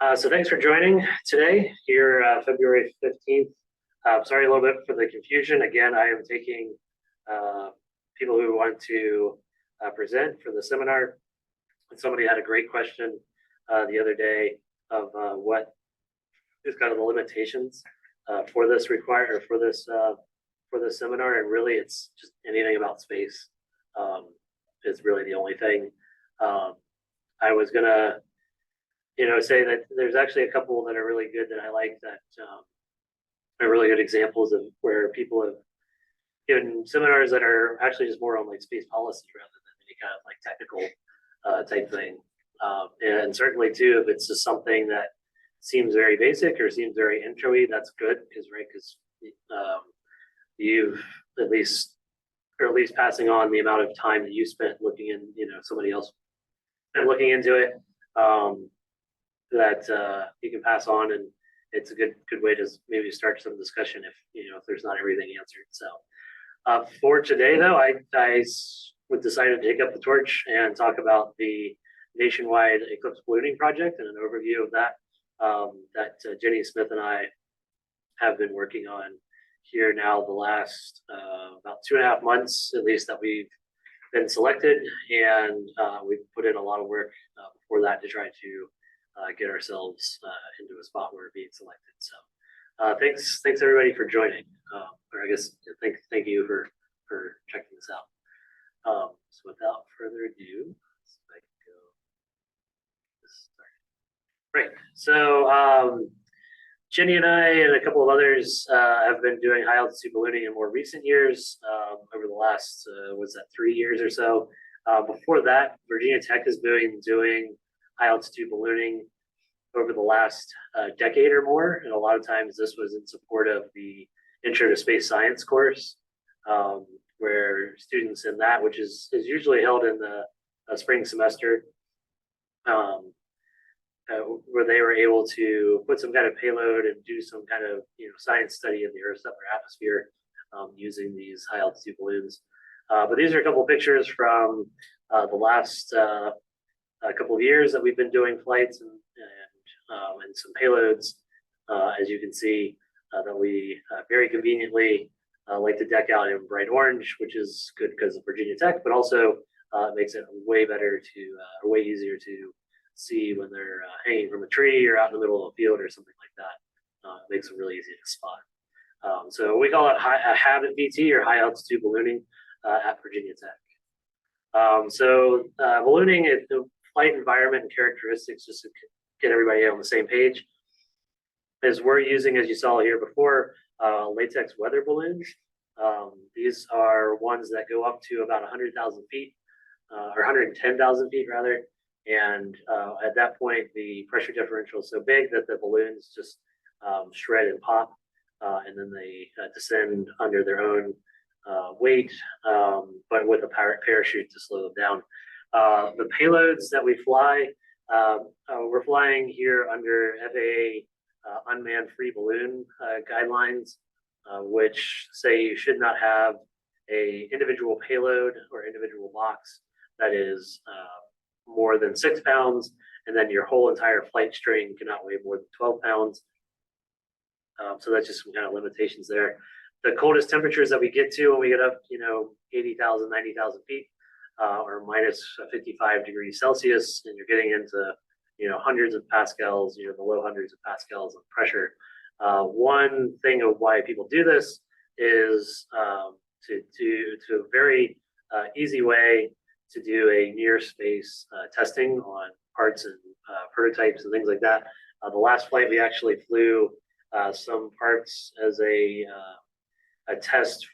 So thanks for joining today here, February 15th. Sorry a little bit for the confusion. Again, I am taking people who want to present for the seminar. Somebody had a great question the other day of what is kind of the limitations for this for this seminar, and really it's just anything about space is really the only thing. I was gonna say that there's actually a couple that are really good that I like that are really good examples of where people have given seminars that are actually just more on like space policy rather than any kind of like technical type thing. And certainly too, if it's just something that seems very basic or seems very intro-y, that's good because you've at least passing on the amount of time that you spent looking in, somebody else looking into it. That you can pass on, and it's a good way to maybe start some discussion if there's not everything answered. So for today, though, I would decide to take up the torch and talk about the Nationwide Eclipse Ballooning Project and an overview of that that Jenny Smith and I have been working on here now the last about 2.5 months, at least, that we've been selected, and we've put in a lot of work before that to try to get ourselves into a spot where we're being selected. So thanks everybody for joining, or I guess thank you for checking this out. So without further ado, I can go start. Right. So Jenny and I and a couple of others have been doing high altitude ballooning in more recent years, over the last 3 years or so. Before that, Virginia Tech has been doing high altitude ballooning over the last decade or more, and a lot of times this was in support of the Intro to Space Science course, where students in that, which is usually held in the spring semester, where they were able to put some kind of payload and do some kind of science study of the Earth's upper atmosphere using these high altitude balloons. But these are a couple of pictures from the last a couple of years that we've been doing flights and some payloads, as you can see, that we very conveniently like to deck out in bright orange, which is good because of Virginia Tech, but also it makes it way better or way easier to see when they're hanging from a tree or out in the middle of a field or something like that. It makes them really easy to spot. So we call it HABIT VT, or high altitude ballooning, at Virginia Tech. So ballooning, the flight environment and characteristics, just to get everybody on the same page, is we're using, as you saw here before, latex weather balloons. These are ones that go up to about 100,000 feet, or 110,000 feet rather. And at that point, the pressure differential is so big that the balloons just shred and pop, and then they descend under their own weight, but with a parachute to slow them down. The payloads that we fly, we're flying here under FAA unmanned free balloon guidelines, which say you should not have a individual payload or individual box that is more than 6 pounds, and then your whole entire flight string cannot weigh more than 12 pounds. So that's just some kind of limitations there. The coldest temperatures that we get to when we get up, 80,000, 90,000 feet, or minus 55 degrees Celsius, and you're getting into, hundreds of pascals, the low hundreds of pascals of pressure. One thing of why people do this is to a very easy way to do a near space testing on parts and prototypes and things like that. The last flight we actually flew some parts as a test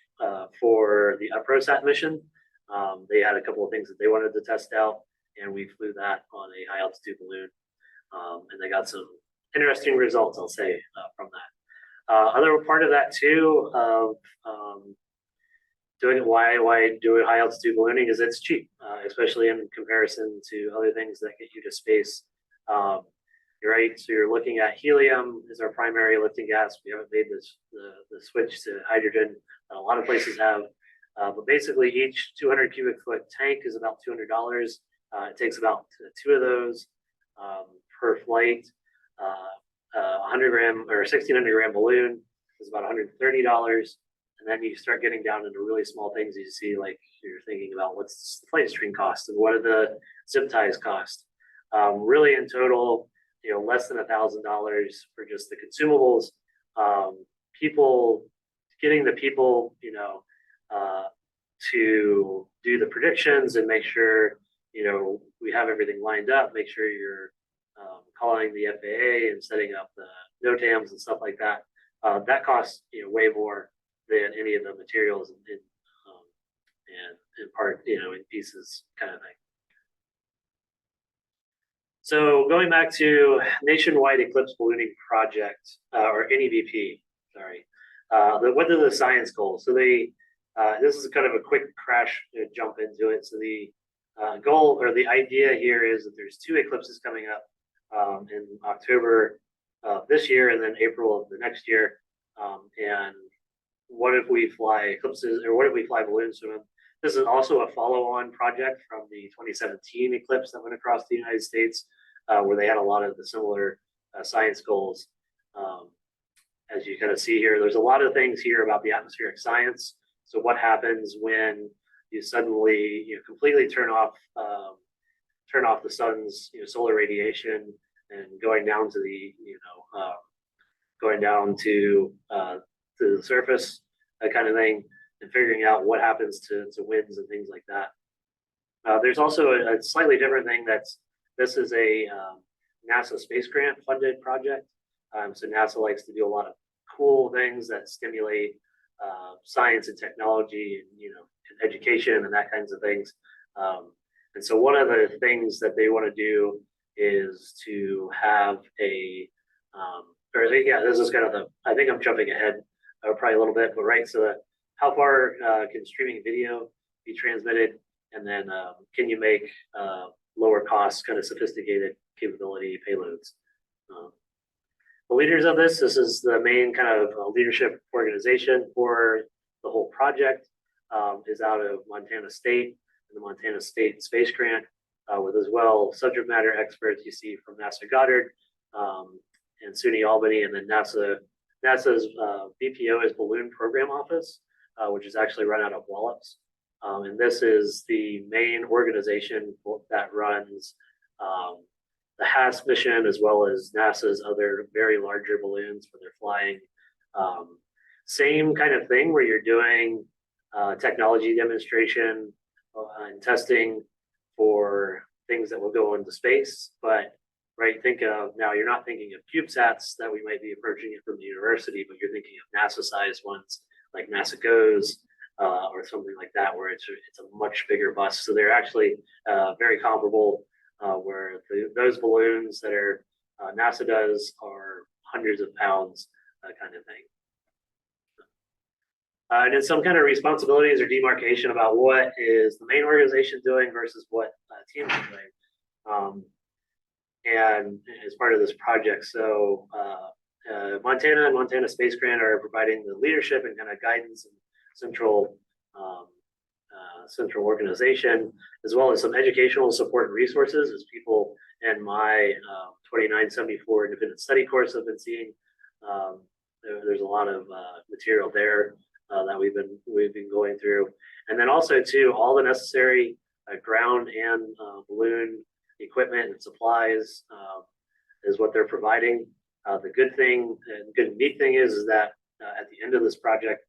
for the UPROSAT mission. They had a couple of things that they wanted to test out, and we flew that on a high altitude balloon, and they got some interesting results, I'll say, from that. Other part of that too of doing it, why do high altitude ballooning, is it's cheap, especially in comparison to other things that get you to space. Right, so you're looking at helium as our primary lifting gas. We haven't made the switch to hydrogen. A lot of places have, but basically each 200 cubic foot tank is about $200. It takes about 2 of those per flight. 100 gram or 1600 gram balloon is about $130. And then you start getting down into really small things. You see, like you're thinking about what's the flight string cost and what are the zip ties cost. Really, in total, less than $1,000 for just the consumables. People getting the people, to do the predictions and make sure, we have everything lined up. Make sure you're calling the FAA and setting up the NOTAMs and stuff like that. That costs way more than any of the materials and in part, in pieces kind of thing. So going back to Nationwide Eclipse Ballooning Project, or NEBP, sorry. What are the science goals? So this is kind of a quick crash jump into it. So the goal or the idea here is that there's 2 eclipses coming up in October of this year and then April of the next year. And what if we fly eclipses, or what if we fly balloons to them? This is also a follow-on project from the 2017 eclipse that went across the United States, where they had a lot of the similar science goals. As you kind of see here, there's a lot of things here about the atmospheric science. So what happens when you suddenly completely turn off the sun's solar radiation and going down to the to the surface, that kind of thing, and figuring out what happens to winds and things like that. There's also a slightly different thing. This is a NASA space grant funded project. So NASA likes to do a lot of cool things that stimulate science and technology and and education and that kinds of things. And so one of the things that they want to do is to have this is kind of I think I'm jumping ahead probably a little bit, but right. So how far can streaming video be transmitted? And then can you make lower cost, kind of sophisticated capability payloads? The leaders of this is the main kind of leadership organization for the whole project, is out of Montana State and the Montana State Space Grant, with as well subject matter experts you see from NASA Goddard and SUNY Albany, and then NASA's BPO is Balloon Program Office, which is actually run out of Wallops. And this is the main organization that runs the HASS mission, as well as NASA's other very larger balloons where they're flying. Same kind of thing where you're doing technology demonstration and testing for things that will go into space. But think of now, you're not thinking of CubeSats that we might be approaching it from the university, but you're thinking of NASA-sized ones like NASA GOES, or something like that, where it's a much bigger bus. So they're actually very comparable, where those balloons that are NASA does are hundreds of pounds, kind of thing. And then some kind of responsibilities or demarcation about what is the main organization doing versus what teams are doing. And as part of this project, so Montana and Montana Space Grant are providing the leadership and kind of guidance and central organization, as well as some educational support and resources, as people in my 2974 independent study course have been seeing. There's a lot of material there that we've been going through, and then also too all the necessary ground and balloon equipment and supplies is what they're providing. The good thing and good neat thing is that at the end of this project,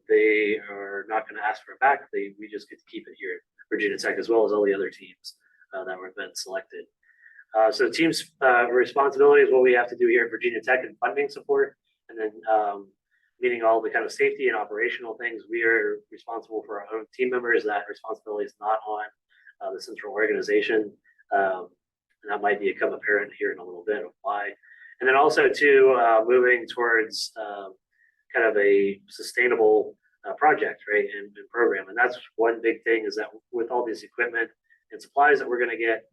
they are not going to ask for it back. We just get to keep it here at Virginia Tech, as well as all the other teams that have been selected. So teams' responsibility is what we have to do here at Virginia Tech and funding support, and then meeting all the kind of safety and operational things. We are responsible for our own team members. That responsibility is not on the central organization. And that might become apparent here in a little bit of why. And then also too, moving towards kind of a sustainable project, right, and program. And that's one big thing, is that with all this equipment and supplies that we're going to get,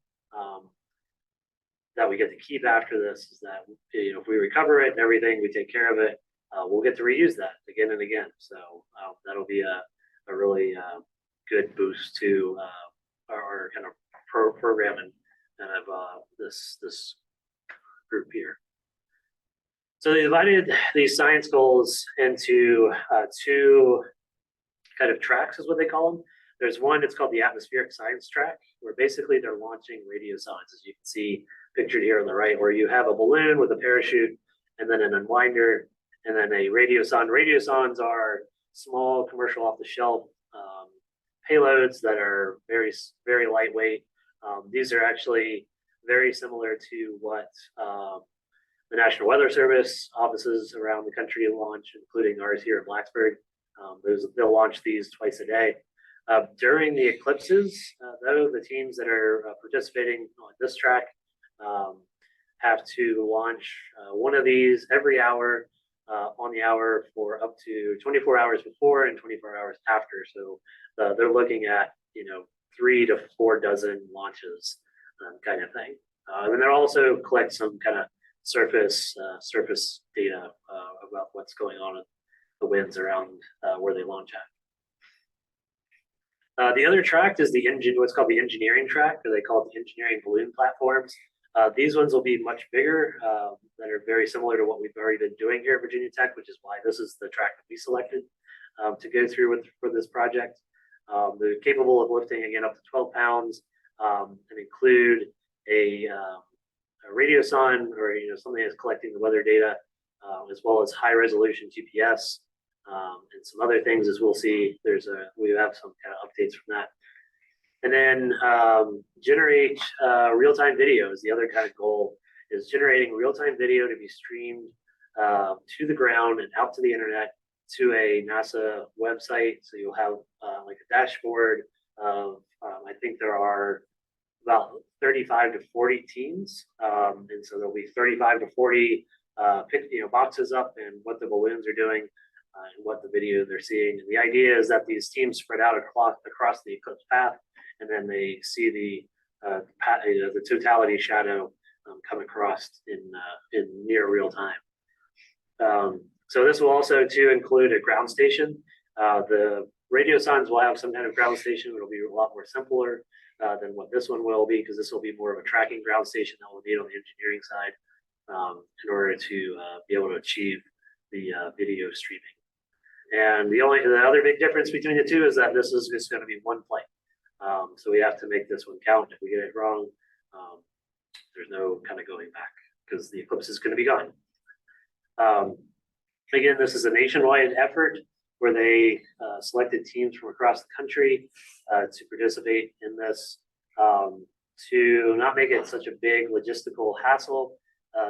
that we get to keep after this, is that if we recover it and everything, we take care of it, we'll get to reuse that again and again. So that'll be a really good boost to our kind of program and kind of this group here. So they divided these science goals into two kind of tracks, is what they call them. There's one, it's called the atmospheric science track, where basically they're launching radiosondes, as you can see pictured here on the right, where you have a balloon with a parachute and then an unwinder and then a radiosonde. Radiosondes are small commercial off-the-shelf payloads that are very, very lightweight. These are actually very similar to what the National Weather Service offices around the country launch, including ours here in Blacksburg. They'll launch these twice a day. During the eclipses, though, the teams that are participating on this track have to launch one of these every hour on the hour for up to 24 hours before and 24 hours after. So they're looking at 3 to 4 dozen launches, kind of thing. And they'll also collect some kind of surface data about what's going on in the winds around where they launch at. The other track is what's called the engineering track, or they call it the engineering balloon platforms. These ones will be much bigger, that are very similar to what we've already been doing here at Virginia Tech, which is why this is the track that we selected to go through for this project. They're capable of lifting, again, up to 12 pounds and include a radiosonde, or something that's collecting the weather data, as well as high resolution GPS. And some other things, as we'll see. We have some kind of updates from that. And then generate real-time video is the other kind of goal, is generating real-time video to be streamed to the ground and out to the internet to a NASA website. So you'll have like a dashboard of, I think there are about 35 to 40 teams. And so there'll be 35 to 40 boxes up and what the balloons are doing. And what the video they're seeing. And the idea is that these teams spread out across the eclipse path, and then they see the totality shadow come across in near real time. So this will also include a ground station. The radiosondes will have some kind of ground station. It'll be a lot more simpler than what this one will be, because this will be more of a tracking ground station that we'll need on the engineering side in order to be able to achieve the video streaming. And the other big difference between the two is that this is just going to be one flight. So we have to make this one count. If we get it wrong, there's no kind of going back, because the eclipse is going to be gone. Again, this is a nationwide effort where they selected teams from across the country to participate in this. To not make it such a big logistical hassle,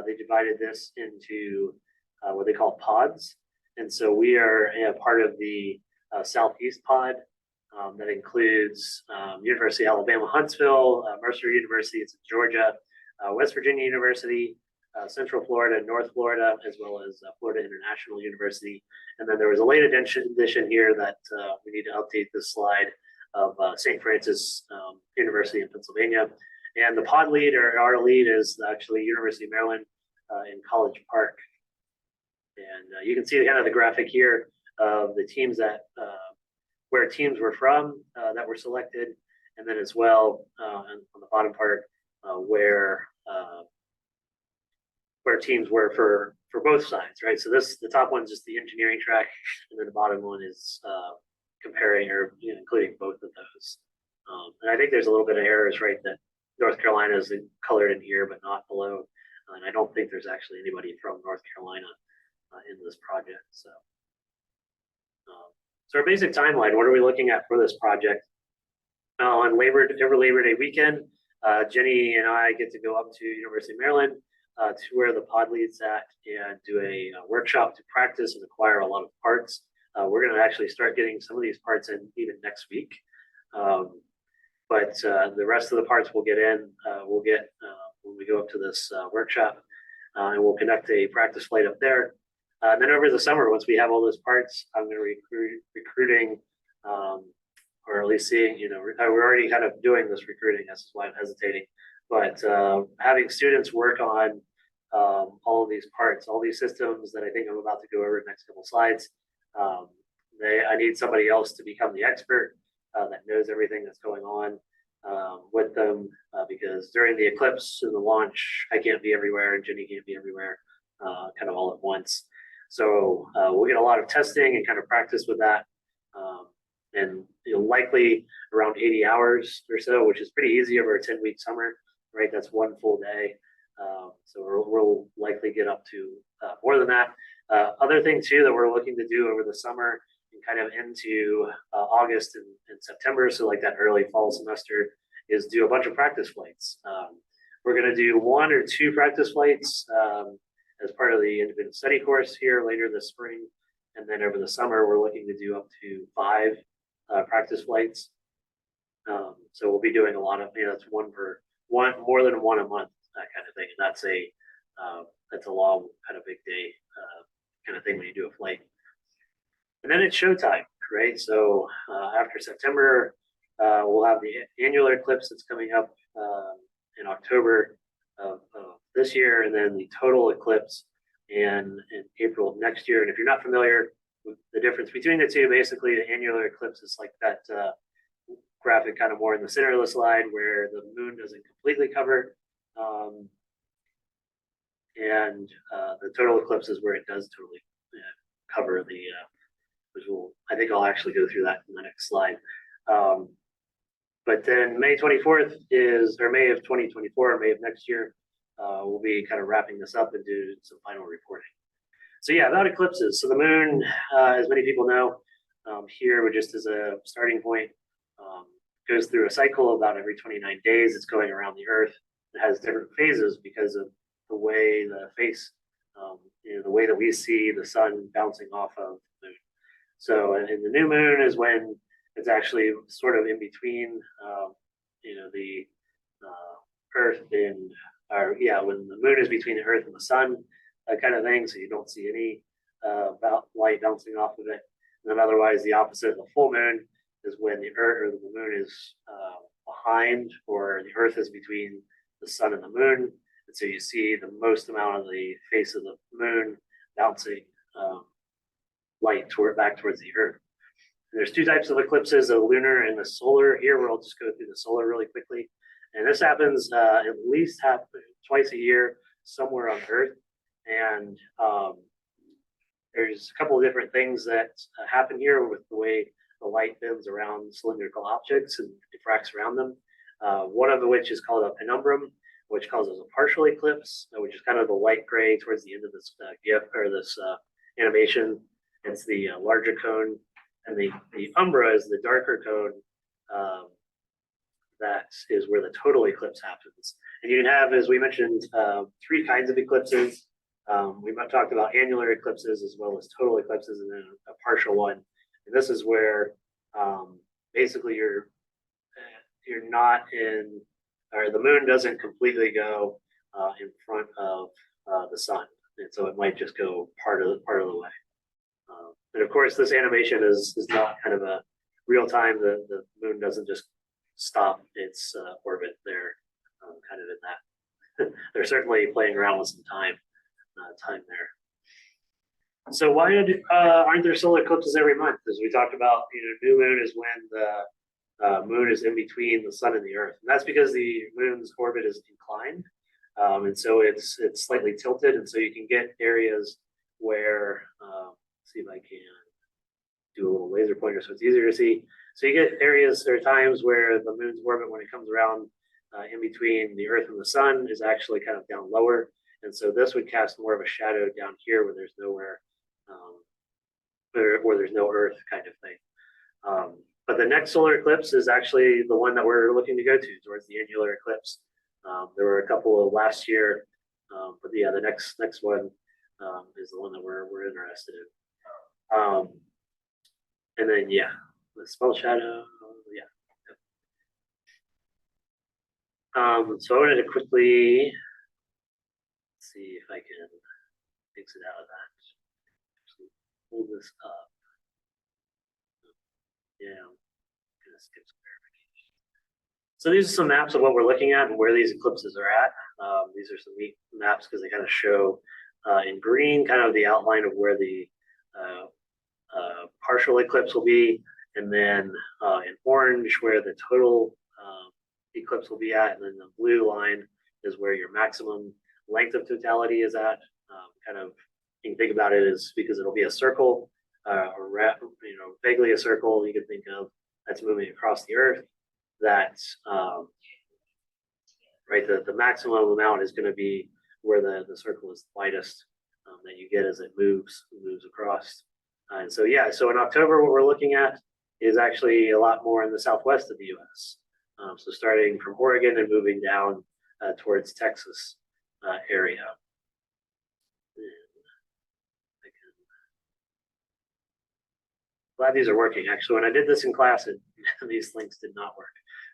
they divided this into what they call pods. And so we are part of the Southeast pod that includes University of Alabama, Huntsville, Mercer University, it's in Georgia, West Virginia University, Central Florida, North Florida, as well as Florida International University. And then there was a late addition here that we need to update this slide of St. Francis University in Pennsylvania. And the pod lead, or our lead, is actually University of Maryland in College Park. And you can see kind of the graphic here of the teams that where teams were from that were selected, and then as well on the bottom part where teams were for both sides, right? So the top one's just the engineering track, and then the bottom one is comparing or including both of those. And I think there's a little bit of errors, right? That North Carolina is colored in here, but not below. And I don't think there's actually anybody from North Carolina in this project. So our basic timeline, what are we looking at for this project? On Labor Day weekend, Jenny and I get to go up to University of Maryland to where the pod lead's at and do a workshop to practice and acquire a lot of parts. We're going to actually start getting some of these parts in even next week. But the rest of the parts we'll get when we go up to this workshop, and we'll conduct a practice flight up there. And then over the summer, once we have all those parts, I'm going to recruiting, or at least seeing, we're already kind of doing this recruiting. That's why I'm hesitating. But having students work on all of these parts, all these systems that I think I'm about to go over in the next couple slides, I need somebody else to become the expert that knows everything that's going on with them, because during the eclipse and the launch, I can't be everywhere and Jenny can't be everywhere kind of all at once. So we'll get a lot of testing and kind of practice with that. And likely around 80 hours or so, which is pretty easy over a 10-week summer, right? That's one full day. So we'll likely get up to more than that. Other thing too that we're looking to do over the summer and kind of into August and September, so like that early fall semester, is do a bunch of practice flights. We're going to do 1 or 2 practice flights as part of the independent study course here later this spring. And then over the summer, we're looking to do up to 5 practice flights. So we'll be doing a lot of, that's more than one a month, that kind of thing. And that's a long kind of big day kind of thing when you do a flight. And then it's showtime, right? So after September, we'll have the annular eclipse that's coming up in October of this year, and then the total eclipse in April of next year. And if you're not familiar with the difference between the two, basically the annular eclipse is like that graphic kind of more in the center of the slide where the moon doesn't completely cover. And the total eclipse is where it does totally cover the, which I think I'll actually go through that in the next slide. But then May 24th or May of 2024, May of next year, we'll be kind of wrapping this up and do some final reporting. So yeah, about eclipses. So the moon, as many people know, here, just as a starting point, goes through a cycle about every 29 days. It's going around the Earth. It has different phases because of the way the face, the way that we see the sun bouncing off of the moon. So in the new moon is when it's actually sort of in between, the Earth and, when the moon is between the Earth and the sun, that kind of thing. So you don't see any light bouncing off of it. And then otherwise, the opposite of the full moon is when the Earth or the moon is behind, or the Earth is between the sun and the moon. And so you see the most amount of the face of the moon bouncing light back towards the Earth. And there's 2 types of eclipses, the lunar and the solar. Here, we'll just go through the solar really quickly. And this happens at least twice a year somewhere on Earth. And there's a couple of different things that happen here with the way the light bends around cylindrical objects and diffracts around them. One of which is called a penumbrum, which causes a partial eclipse, which is kind of the light gray towards the end of this GIF or this animation. It's the larger cone, and the umbra is the darker cone. That is where the total eclipse happens. And you can have, as we mentioned, 3 kinds of eclipses. We've talked about annular eclipses as well as total eclipses, and then a partial one. And this is where basically you're not in, or the moon doesn't completely go in front of the sun, and so it might just go part of the way. And of course, this animation is not kind of a real time. The moon doesn't just stop its orbit. They're kind of in that. They're certainly playing around with some time there. So why aren't there solar eclipses every month? As we talked about, new moon is when the moon is in between the sun and the Earth, and that's because the moon's orbit is inclined, and so it's slightly tilted, and so you can get areas where see if I can do a little laser pointer so it's easier to see. So you get areas or times where the moon's orbit, when it comes around in between the Earth and the sun, is actually kind of down lower, and so this would cast more of a shadow down here where there's nowhere, where there's no Earth kind of thing. But the next solar eclipse is actually the one that we're looking to go to towards the annular eclipse. There were a couple of last year, but yeah, the next one is the one that we're interested in. And then the spell shadow, so I wanted to quickly see if I can exit out of that. Actually pull this up. Yeah, I'm gonna skip some verification. So these are some maps of what we're looking at and where these eclipses are at. These are some neat maps because they kind of show in green kind of the outline of where the partial eclipse will be, and then in orange where the total eclipse will be at, and then the blue line is where your maximum length of totality is at. Kind of, you can think about it as, because it'll be a circle, or vaguely a circle. You can think of that's moving across the Earth. That right, the maximum amount is going to be where the circle is the widest that you get as it moves across. And so yeah, so in October, what we're looking at is actually a lot more in the southwest of the U.S. So starting from Oregon and moving down towards Texas area. Glad these are working. Actually, when I did this in class, these links did not work.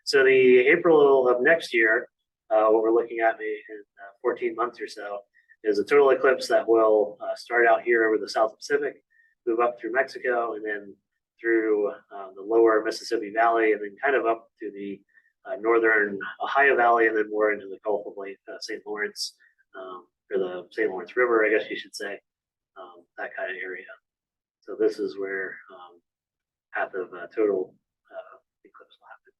So the April of next year, what we're looking at in 14 months or so, is a total eclipse that will start out here over the South Pacific, move up through Mexico, and then through the lower Mississippi Valley, and then kind of up to the northern Ohio Valley, and then more into the Gulf of St. Lawrence, or the St. Lawrence River, I guess you should say, that kind of area. So this is where path of total eclipse will happen.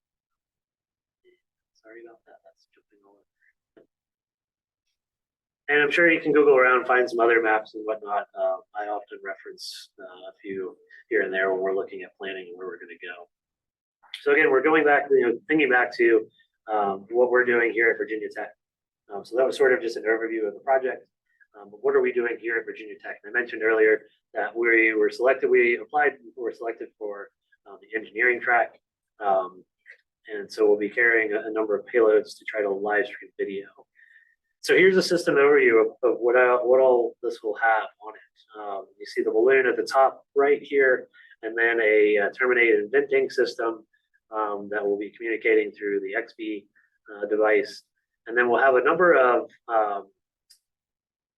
Sorry about that. That's jumping over. And I'm sure you can Google around, find some other maps and whatnot. I often reference a few here and there when we're looking at planning where we're going to go. So again, we're going back, thinking back to what we're doing here at Virginia Tech. So that was sort of just an overview of the project. But what are we doing here at Virginia Tech? And I mentioned earlier that we were selected for the engineering track. And so we'll be carrying a number of payloads to try to live stream video. So here's a system overview of what all this will have on it. You see the balloon at the top right here, and then a terminated venting system that will be communicating through the XB device. And then we'll have a number of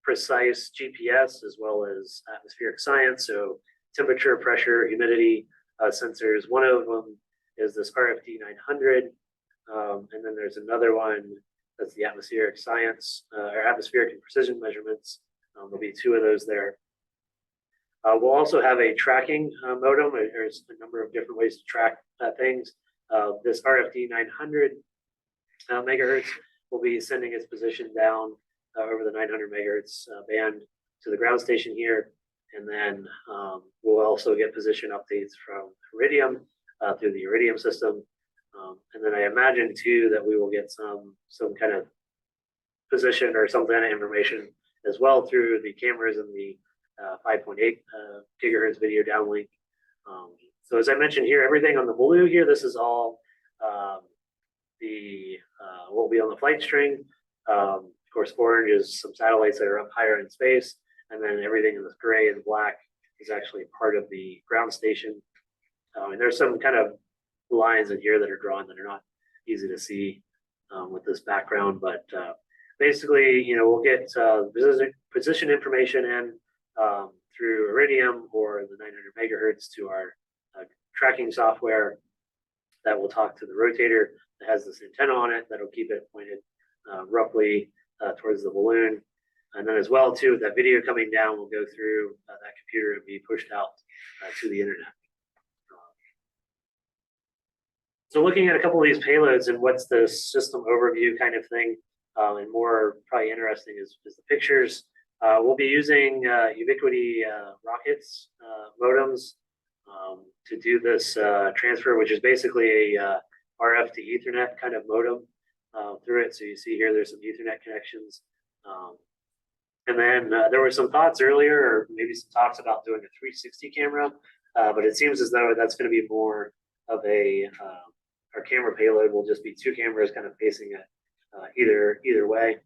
precise GPS as well as atmospheric science, so temperature, pressure, humidity sensors. One of them is this RFD 900, and then there's another one that's the atmospheric science, or atmospheric and precision measurements. There'll be two of those there. We'll also have a tracking modem. There's a number of different ways to track things. This RFD 900 megahertz will be sending its position down over the 900 megahertz band to the ground station here. And then we'll also get position updates from Iridium through the Iridium system. And then I imagine too that we will get some kind of position or some kind of information as well through the cameras and the 5.8 gigahertz video downlink. So as I mentioned here, everything on the blue here, this is all what will be on the flight string. Of course, orange is some satellites that are up higher in space, and then everything in this gray and black is actually part of the ground station. And there's some kind of lines in here that are drawn that are not easy to see with this background, but basically, we'll get position information in through Iridium or the 900 megahertz to our tracking software that will talk to the rotator that has this antenna on it that'll keep it pointed roughly towards the balloon. And then as well too, that video coming down will go through that computer and be pushed out to the internet. So looking at a couple of these payloads and what's the system overview kind of thing, and more probably interesting is the pictures. We'll be using Ubiquiti rockets, modems, to do this transfer, which is basically a RF to Ethernet kind of modem through it. So you see here, there's some Ethernet connections. And then there were some thoughts earlier, or maybe some talks about doing a 360 camera, but it seems as though that's going to be more of our camera payload will just be two cameras kind of facing it either way.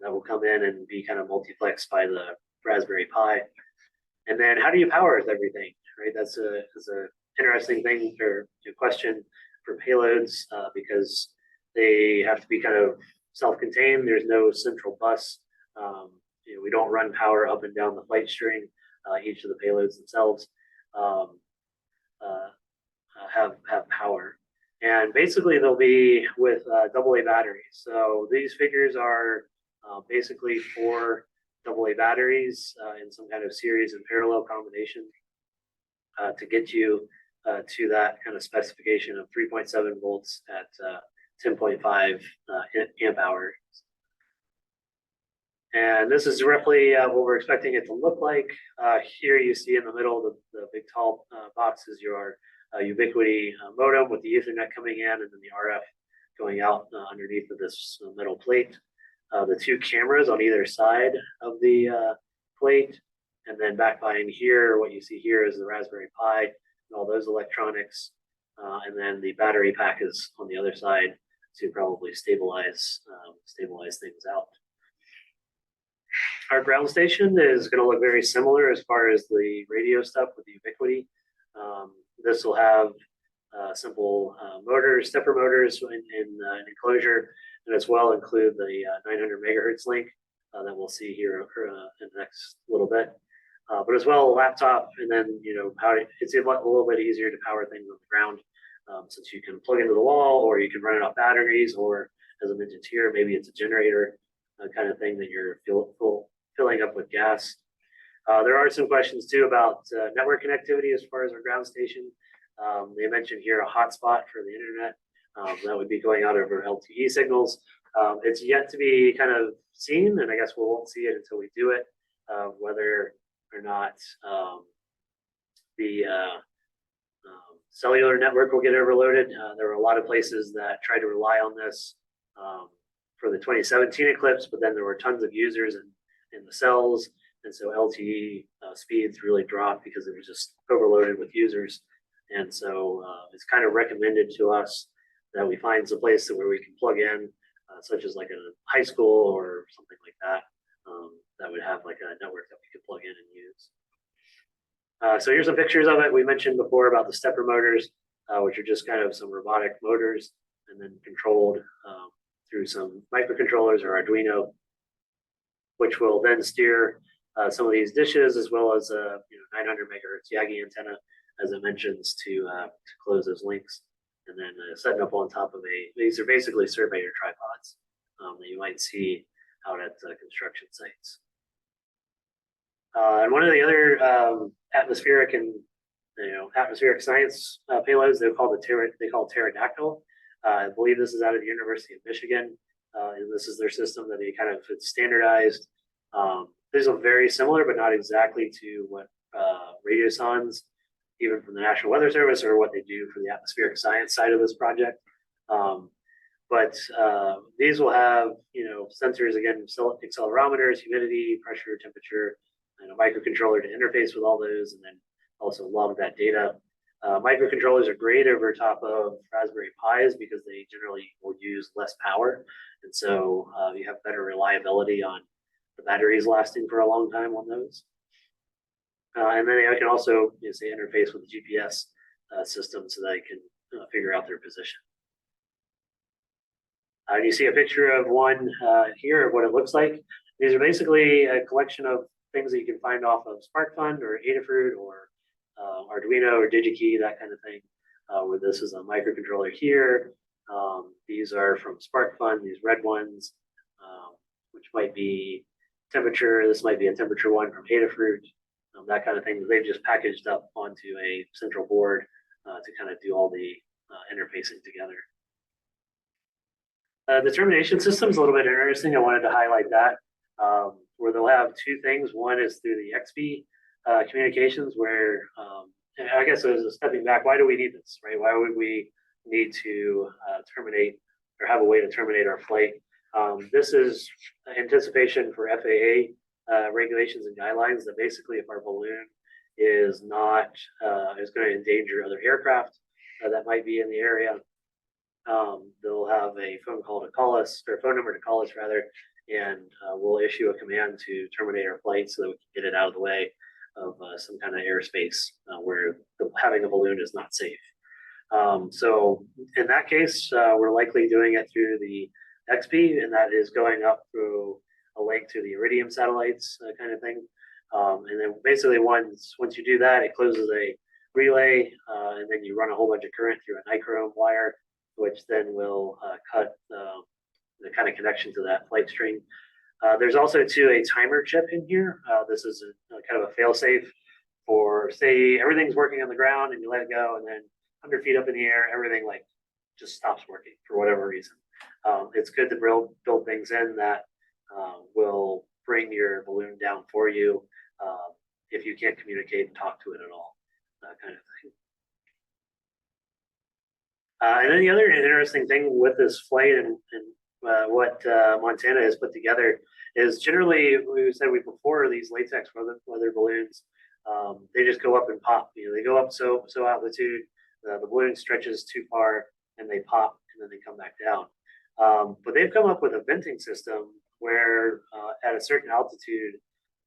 That will come in and be kind of multiplexed by the Raspberry Pi. And then how do you power everything, right? That's a interesting thing or a question for payloads because they have to be kind of self-contained. There's no central bus. We don't run power up and down the flight string. Each of the payloads themselves have power. And basically they'll be with AA batteries. So these figures are basically 4 AA batteries in some kind of series and parallel combination to get you to that kind of specification of 3.7 volts at 10.5 amp hours. And this is roughly what we're expecting it to look like. Here you see in the middle, the big tall box is your Ubiquiti modem with the Ethernet coming in, and then the RF going out underneath of this metal plate. The two cameras on either side of the plate, and then back behind here, what you see here is the Raspberry Pi and all those electronics, and then the battery pack is on the other side to probably stabilize things out. Our ground station is going to look very similar as far as the radio stuff with the Ubiquiti. This will have simple motors, stepper motors in an enclosure, and as well include the 900 megahertz link that we'll see here in the next little bit. But as well, a laptop, and then it's a little bit easier to power things on the ground, since you can plug into the wall, or you can run it off batteries, or as I mentioned here, maybe it's a generator kind of thing that you're filling up with gas. There are some questions too about network connectivity as far as our ground station. They mentioned here a hotspot for the internet. That would be going out over LTE signals. It's yet to be kind of seen, and I guess we won't see it until we do it, whether or not the cellular network will get overloaded. There were a lot of places that tried to rely on this for the 2017 eclipse, but then there were tons of users in the cells, and so LTE speeds really dropped because it was just overloaded with users. And so it's kind of recommended to us that we find some place where we can plug in, such as like a high school or something like that, that would have like a network that we could plug in and use. So here's some pictures of it. We mentioned before about the stepper motors, which are just kind of some robotic motors and then controlled through some microcontrollers or Arduino, which will then steer some of these dishes, as well as 900 megahertz Yagi antenna, as it mentions, to close those links, and then setting up on top of these are basically surveyor tripods that you might see out at construction sites. And one of the other atmospheric and atmospheric science payloads they call pterodactyl. I believe this is out of the University of Michigan, and this is their system that they kind of standardized. These are very similar, but not exactly to what radiosondes, even from the National Weather Service, or what they do for the atmospheric science side of this project. But these will have sensors, again, accelerometers, humidity, pressure, temperature, and a microcontroller to interface with all those, and then also log that data. Microcontrollers are great over top of Raspberry Pis because they generally will use less power, and so you have better reliability on the batteries lasting for a long time on those. And then I can also say interface with the GPS system so that I can figure out their position. You see a picture of one here of what it looks like. These are basically a collection of things that you can find off of SparkFun or Adafruit or Arduino or DigiKey, that kind of thing. Where this is a microcontroller here. These are from SparkFun, these red ones, which might be temperature. This might be a temperature one from Adafruit, that kind of thing. They've just packaged up onto a central board to kind of do all the interfacing together. The termination system is a little bit interesting. I wanted to highlight that, where they'll have two things. One is through the XP communications, where I guess as stepping back, why do we need this, right? Why would we need to terminate or have a way to terminate our flight? This is anticipation for FAA regulations and guidelines that basically, if our balloon is not is going to endanger other aircraft that might be in the area, they'll have a phone number to call us rather, and we'll issue a command to terminate our flight so that we can get it out of the way of some kind of airspace where having a balloon is not safe. So in that case, we're likely doing it through the XP, and that is going up through a link to the Iridium satellites kind of thing. And then basically once you do that, it closes a relay, and then you run a whole bunch of current through a nichrome wire, which then will cut the kind of connection to that flight string. There's also too a timer chip in here. This is a kind of a fail-safe for, say, everything's working on the ground and you let it go, and then 100 feet up in the air, everything like just stops working for whatever reason. It's good to build things in that will bring your balloon down for you if you can't communicate and talk to it at all, kind of thing. And then the other interesting thing with this flight and what Montana has put together is generally, we said before, these latex weather balloons, they just go up and pop. They go up so altitude, the balloon stretches too far, and they pop, and then they come back down. But they've come up with a venting system where at a certain altitude,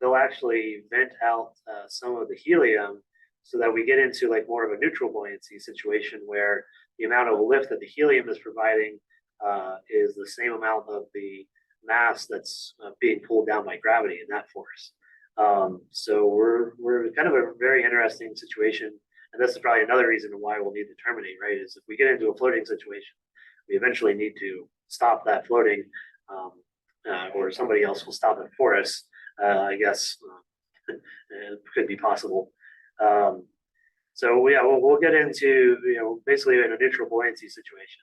they'll actually vent out some of the helium so that we get into like more of a neutral buoyancy situation where the amount of lift that the helium is providing is the same amount of the mass that's being pulled down by gravity and that force. So we're kind of a very interesting situation. And this is probably another reason why we'll need to terminate, right? Is if we get into a floating situation, we eventually need to stop that floating, or somebody else will stop it for us. I guess it could be possible. So yeah, we'll get into basically in a neutral buoyancy situation,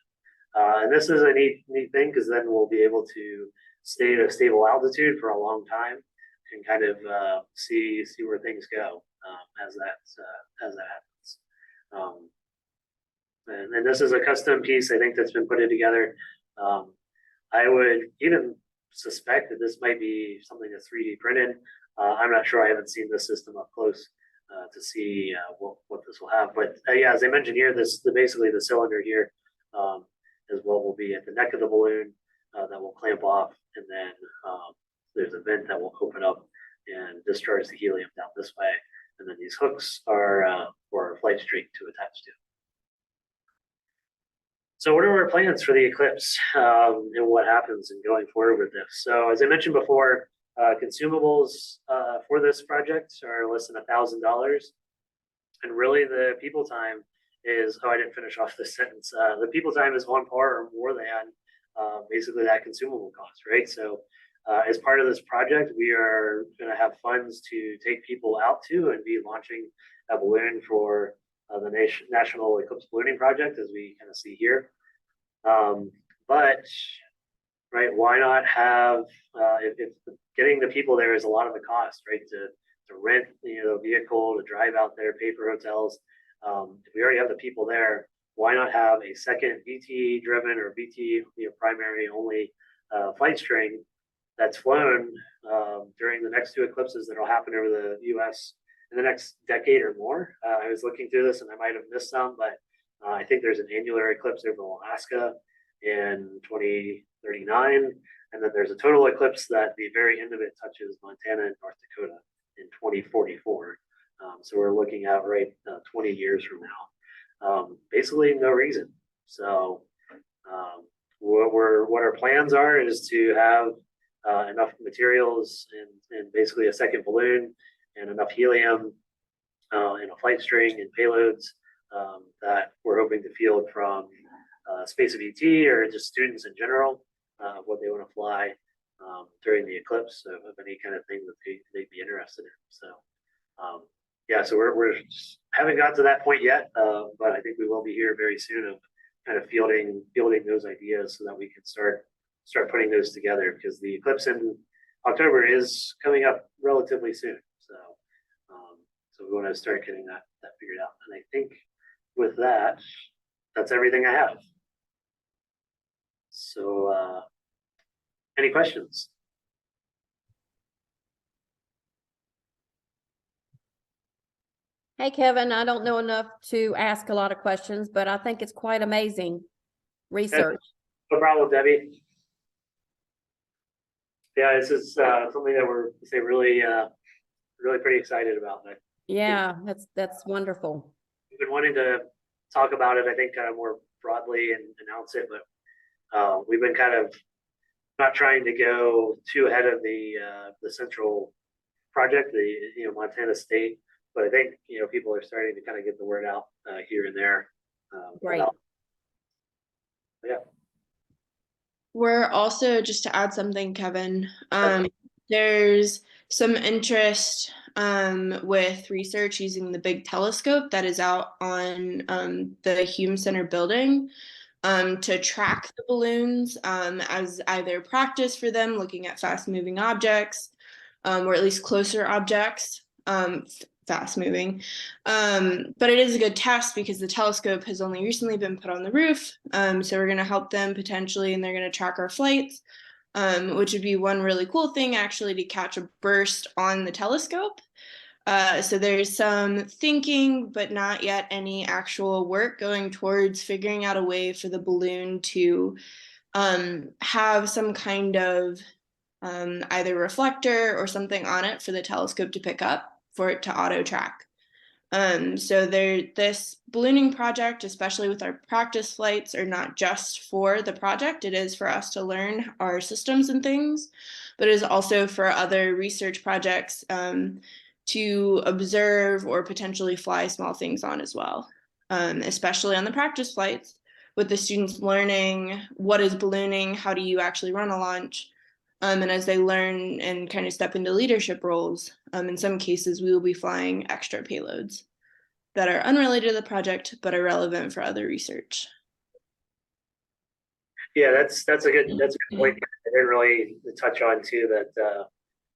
and this is a neat thing because then we'll be able to stay at a stable altitude for a long time and kind of see where things go as that happens. And this is a custom piece I think that's been put together. I would even suspect that this might be something that's 3D printed. I'm not sure. I haven't seen this system up close to see what this will have. But yeah, as I mentioned here, basically the cylinder here is what will be at the neck of the balloon that will clamp off, and then there's a vent that will open up and discharge the helium down this way. And then these hooks are for a flight string to attach to. So what are our plans for the eclipse and what happens in going forward with this? So as I mentioned before, consumables for this project are less than $1,000. And really the people time is, I didn't finish off this sentence. The people time is on par or more than basically that consumable cost, right? So as part of this project, we are going to have funds to take people out to and be launching a balloon for the National Eclipse Ballooning Project, as we kind of see here. But right, why not have if getting the people there is a lot of the cost, right? To rent a vehicle, to drive out there, pay for hotels. If we already have the people there, why not have a second VT driven or VT primary only flight string that's flown during the next 2 eclipses that will happen over the U.S. in the next decade or more. I was looking through this and I might have missed some, but I think there's an annular eclipse over Alaska in 2039, and then there's a total eclipse that the very end of it touches Montana and North Dakota in 2044. So we're looking at 20 years from now. Basically no reason. So what our plans are is to have enough materials and basically a second balloon and enough helium and a flight string and payloads that we're hoping to field from Space of ET or just students in general, what they want to fly during the eclipse of any kind of thing that they'd be interested in. So yeah, so we're haven't got to that point yet, but I think we will be here very soon of kind of fielding those ideas so that we can start putting those together, because the eclipse in October is coming up relatively soon. So so we want to start getting that figured out. And I think with that, that's everything I have. So any questions? Hey, Kevin, I don't know enough to ask a lot of questions, but I think it's quite amazing research. No problem, Debbie. Yeah, this is something that we're really pretty excited about. Yeah, that's wonderful. We've been wanting to talk about it, I think, kind of more broadly and announce it, but we've been kind of not trying to go too ahead of the central project, the Montana State. But I think people are starting to kind of get the word out here and there. Great. Yeah. We're also, just to add something, Kevin, there's some interest with research using the big telescope that is out on the Hume Center building. to track the balloons as either practice for them, looking at fast moving objects, or at least closer objects, fast moving. But it is a good test because the telescope has only recently been put on the roof. So we're going to help them potentially, and they're going to track our flights, which would be one really cool thing actually, to catch a burst on the telescope. So there's some thinking, but not yet any actual work going towards figuring out a way for the balloon to have some kind of either reflector or something on it for the telescope to pick up for it to auto track. So this ballooning project, especially with our practice flights, are not just for the project. It is for us to learn our systems and things, but it is also for other research projects to observe or potentially fly small things on as well, especially on the practice flights, with the students learning what is ballooning, how do you actually run a launch, and as they learn and kind of step into leadership roles, in some cases we will be flying extra payloads that are unrelated to the project but are relevant for other research. Yeah, that's a good point. I didn't really touch on too that.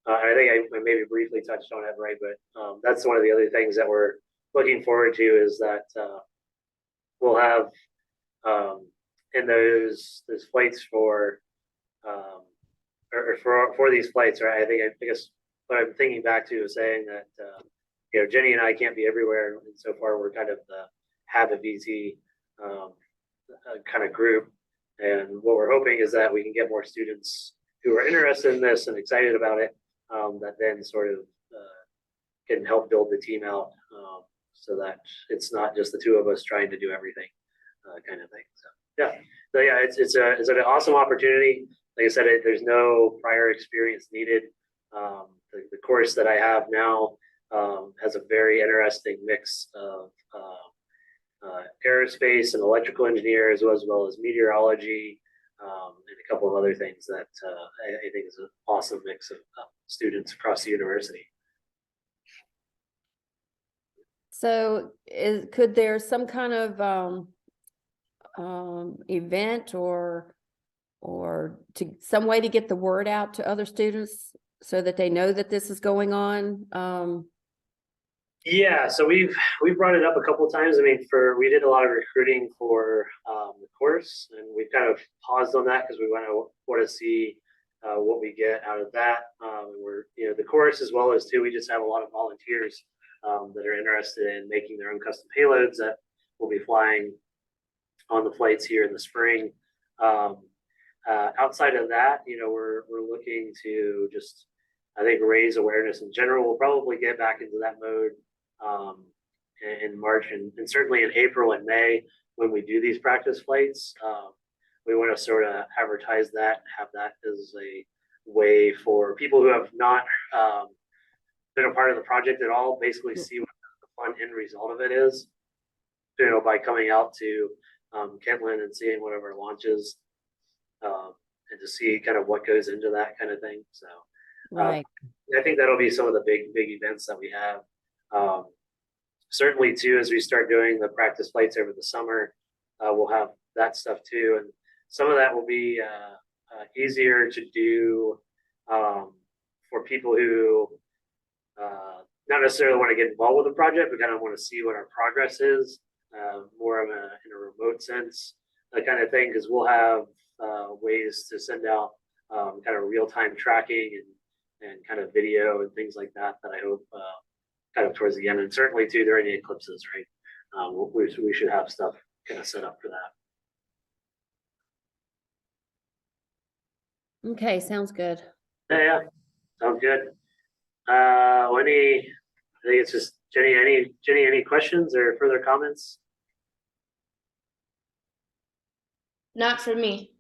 I think I maybe briefly touched on it, right? But that's one of the other things that we're looking forward to is that we'll have in those flights for or for these flights, right? I guess what I'm thinking back to is saying that Jenny and I can't be everywhere, and so far we're kind of the Habit VT kind of group, and what we're hoping is that we can get more students who are interested in this and excited about it. That then sort of can help build the team out so that it's not just the two of us trying to do everything kind of thing. So yeah, it's an awesome opportunity. Like I said, there's no prior experience needed. The course that I have now has a very interesting mix of aerospace and electrical engineers, as well as meteorology, and a couple of other things that I think is an awesome mix of students across the university. So could there some kind of event or some way to get the word out to other students so that they know that this is going on? Yeah, so we've brought it up a couple of times. I mean, we did a lot of recruiting for the course, and we've kind of paused on that because we want to see what we get out of that. We're the course, as well as too, we just have a lot of volunteers that are interested in making their own custom payloads that will be flying on the flights here in the spring. Outside of that, we're looking to just, I think, raise awareness in general. We'll probably get back into that mode in March and certainly in April and May when we do these practice flights. We want to sort of advertise that, have that as a way for people who have not been a part of the project at all, basically see what the fun end result of it is, by coming out to Kentland and seeing one of our launches, and to see kind of what goes into that kind of thing. So Right. I think that'll be some of the big events that we have. Certainly too, as we start doing the practice flights over the summer, we'll have that stuff too, and some of that will be easier to do for people who not necessarily want to get involved with the project, but kind of want to see what our progress is, more of in a remote sense, that kind of thing, because we'll have ways to send out kind of real-time tracking and kind of video and things like that I hope kind of towards the end, and certainly too during the eclipses, right? We should have stuff kind of set up for that. Okay, sounds good. Yeah, sounds good. I think it's just Jenny. Any questions or further comments? Not for me.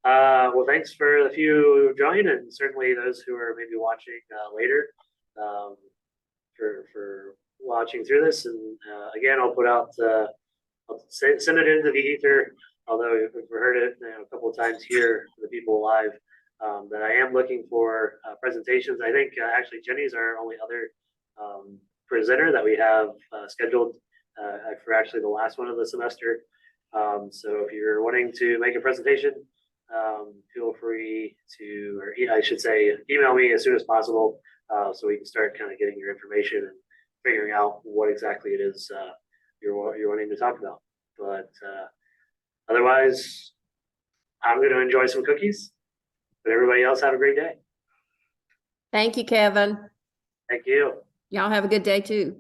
Well, thanks for the few who joined, and certainly those who are maybe watching later for watching through this. And again, I'll put out, I'll send it into the ether. Although we've heard it a couple of times here for the people live, that I am looking for presentations. I think actually Jenny's our only other presenter that we have scheduled for actually the last one of the semester. So if you're wanting to make a presentation, feel free to, or I should say, email me as soon as possible, so we can start kind of getting your information and figuring out what exactly it is you're wanting to talk about. But otherwise, I'm going to enjoy some cookies. But everybody else have a great day. Thank you, Kevin. Thank you. Y'all have a good day too.